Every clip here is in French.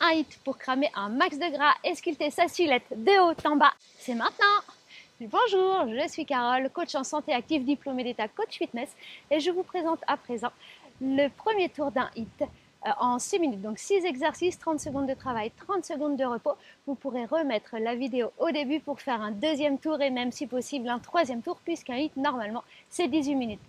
un hit pour cramer un max de gras et sculpter sa silhouette de haut en bas. C'est maintenant! Bonjour, je suis Carole, coach en santé active, diplômée d'état coach fitness et je vous présente à présent le premier tour d'un hit en 6 minutes. Donc 6 exercices, 30 secondes de travail, 30 secondes de repos. Vous pourrez remettre la vidéo au début pour faire un deuxième tour et même si possible un troisième tour puisqu'un hit normalement c'est 18 minutes.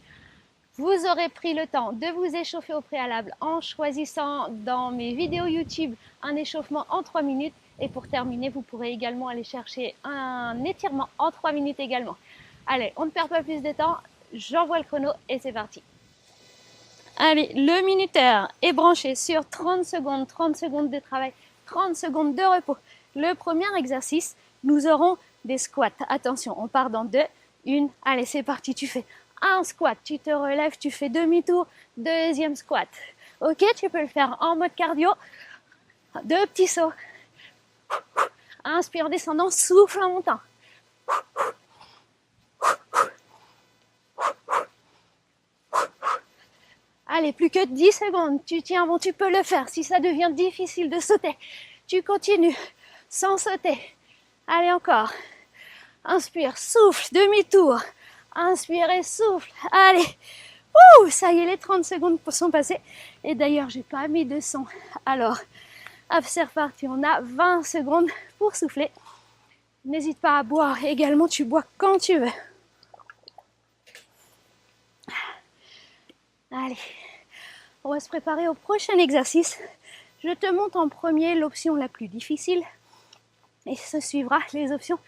Vous aurez pris le temps de vous échauffer au préalable en choisissant dans mes vidéos YouTube un échauffement en 3 minutes. Et pour terminer, vous pourrez également aller chercher un étirement en 3 minutes également. Allez, on ne perd pas plus de temps, j'envoie le chrono et c'est parti. Allez, le minuteur est branché sur 30 secondes de travail, 30 secondes de repos. Le premier exercice, nous aurons des squats. Attention, on part dans 2, 1, allez c'est parti, tu fais un squat, tu te relèves, tu fais demi-tour, deuxième squat. Ok, tu peux le faire en mode cardio, 2 petits sauts. Inspire en descendant, souffle en montant. Allez, plus que 10 secondes, tu tiens bon, tu peux le faire. Si ça devient difficile de sauter, tu continues sans sauter. Allez encore. Inspire, souffle, demi-tour. Inspire et souffle. Allez. Ouh, ça y est, les 30 secondes sont passées. Et d'ailleurs, j'ai pas mis de son. Alors, hop, c'est reparti. On a 20 secondes pour souffler. N'hésite pas à boire. Également, tu bois quand tu veux. Allez, on va se préparer au prochain exercice. Je te montre en premier l'option la plus difficile et ce suivra les options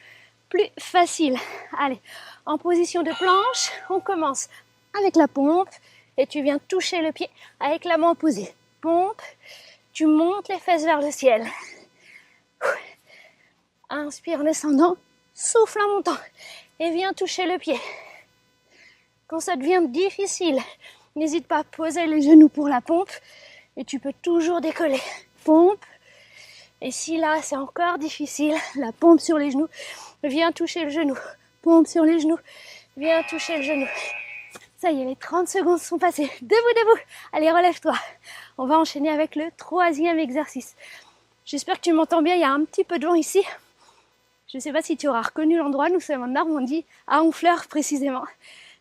plus faciles. Allez, en position de planche, on commence avec la pompe et tu viens toucher le pied avec la main opposée. Pompe, tu montes les fesses vers le ciel. Inspire en descendant, souffle en montant et viens toucher le pied. Quand ça devient difficile, n'hésite pas à poser les genoux pour la pompe et tu peux toujours décoller. Pompe. Et si là c'est encore difficile, la pompe sur les genoux, viens toucher le genou. Pompe sur les genoux, viens toucher le genou. Ça y est, les 30 secondes sont passées. Debout, debout. Allez, relève-toi. On va enchaîner avec le troisième exercice. J'espère que tu m'entends bien, il y a un petit peu de vent ici. Je ne sais pas si tu auras reconnu l'endroit, nous sommes en Normandie, à Honfleur précisément,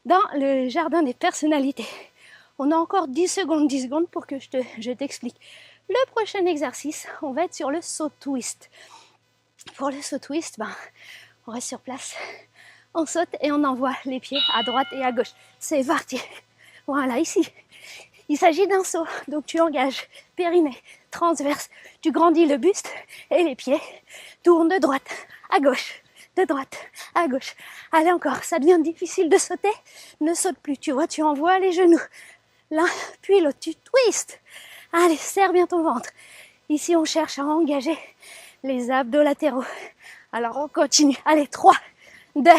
dans le jardin des personnalités. On a encore 10 secondes pour que je t'explique. Le prochain exercice, on va être sur le saut twist. Pour le saut twist, on reste sur place, on saute et on envoie les pieds à droite et à gauche. C'est parti. Voilà, ici. Il s'agit d'un saut, donc tu engages périnée, transverse, tu grandis le buste et les pieds tournent de droite à gauche. De droite à gauche. Allez encore, ça devient difficile de sauter. Ne saute plus, tu vois, tu envoies les genoux. L'un, puis l'autre, tu twistes. Allez, serre bien ton ventre. Ici, on cherche à engager les abdos latéraux. Alors, on continue. Allez, 3, 2, 1.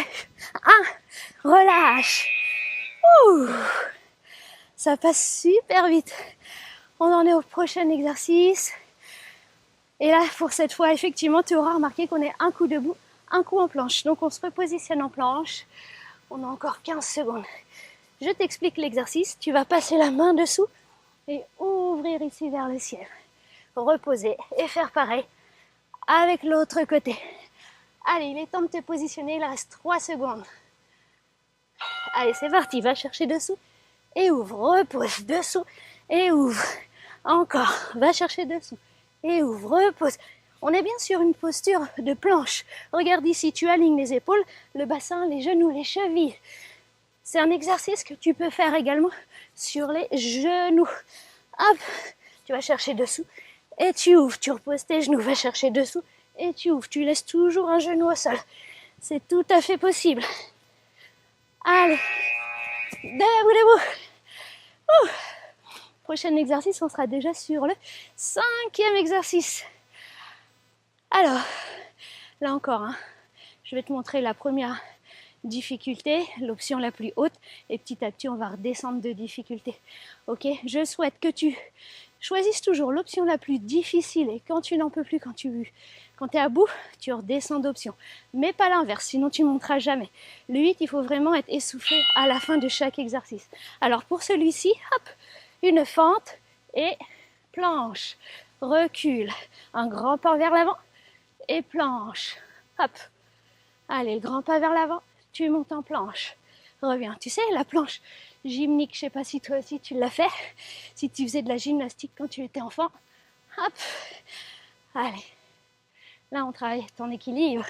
Relâche. Ouh, ça passe super vite. On en est au prochain exercice. Et là, pour cette fois, effectivement, tu auras remarqué qu'on est un coup debout, un coup en planche. Donc, on se repositionne en planche. On a encore 15 secondes. Je t'explique l'exercice. Tu vas passer la main dessous et ouvrir ici vers le ciel. Reposer et faire pareil avec l'autre côté. Allez, il est temps de te positionner. Il reste 3 secondes. Allez, c'est parti. Va chercher dessous et ouvre. Repose dessous et ouvre. Encore. Va chercher dessous et ouvre. Repose. On est bien sur une posture de planche. Regarde ici, tu alignes les épaules, le bassin, les genoux, les chevilles. C'est un exercice que tu peux faire également sur les genoux. Hop, tu vas chercher dessous et tu ouvres. Tu reposes tes genoux, va chercher dessous et tu ouvres. Tu laisses toujours un genou au sol. C'est tout à fait possible. Allez, debout, debout. Ouh. Prochain exercice, on sera déjà sur le 5e exercice. Alors, là encore, je vais te montrer la première difficulté, l'option la plus haute, et petit à petit on va redescendre de difficulté. Ok, je souhaite que tu choisisses toujours l'option la plus difficile et quand tu n'en peux plus, quand tu es à bout, tu redescends d'option. Mais pas l'inverse, sinon tu ne monteras jamais. Le 8, il faut vraiment être essoufflé à la fin de chaque exercice. Alors pour celui-ci, hop, une fente et planche. recule, un grand pas vers l'avant et planche. Hop, allez, le grand pas vers l'avant, tu montes en planche. Reviens, tu sais, la planche gymnique, je sais pas si toi aussi tu l'as fait, si tu faisais de la gymnastique quand tu étais enfant. Hop, allez, là on travaille ton équilibre.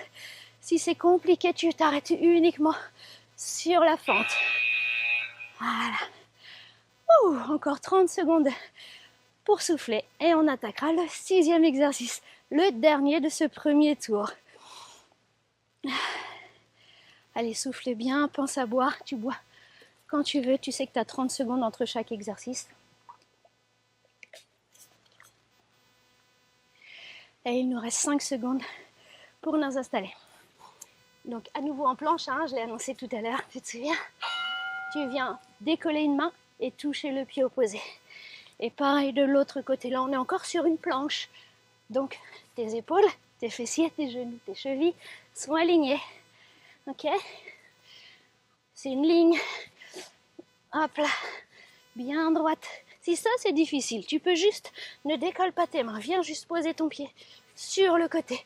Si c'est compliqué, tu t'arrêtes uniquement sur la fente. Voilà. Encore 30 secondes pour souffler et on attaquera le 6e exercice, le dernier de ce premier tour. Allez, souffle bien, pense à boire, tu bois quand tu veux, tu sais que tu as 30 secondes entre chaque exercice. Et il nous reste 5 secondes pour nous installer. Donc à nouveau en planche, hein, je l'ai annoncé tout à l'heure, tu te souviens? Tu viens décoller une main et toucher le pied opposé. Et pareil de l'autre côté, là on est encore sur une planche. Donc tes épaules, tes fessiers, tes genoux, tes chevilles sont alignés. Ok? C'est une ligne. Hop là, bien droite. Si ça c'est difficile, tu peux juste, ne décolle pas tes mains, viens juste poser ton pied sur le côté.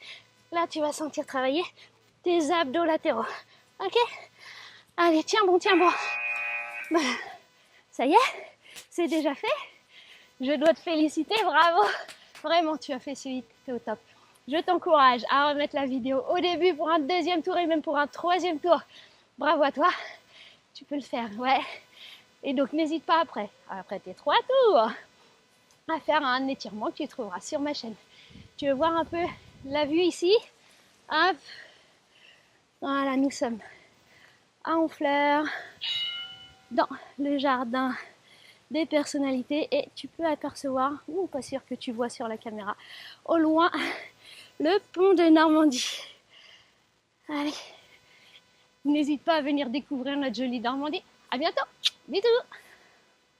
Là tu vas sentir travailler tes abdos latéraux. Ok? Allez, tiens bon, tiens bon. Voilà. Ça y est, c'est déjà fait. Je dois te féliciter, bravo. Vraiment, tu as fait celui qui était au top. Je t'encourage à remettre la vidéo au début pour un deuxième tour et même pour un troisième tour. Bravo à toi. Tu peux le faire, ouais. Et donc, n'hésite pas après tes 3 tours, à faire un étirement que tu trouveras sur ma chaîne. Tu veux voir un peu la vue ici? Hop. Voilà, nous sommes à Honfleur, dans le jardin des personnalités et tu peux apercevoir, ou pas sûr que tu vois sur la caméra, au loin, le pont de Normandie. Allez, n'hésite pas à venir découvrir notre jolie Normandie. À bientôt, bisous.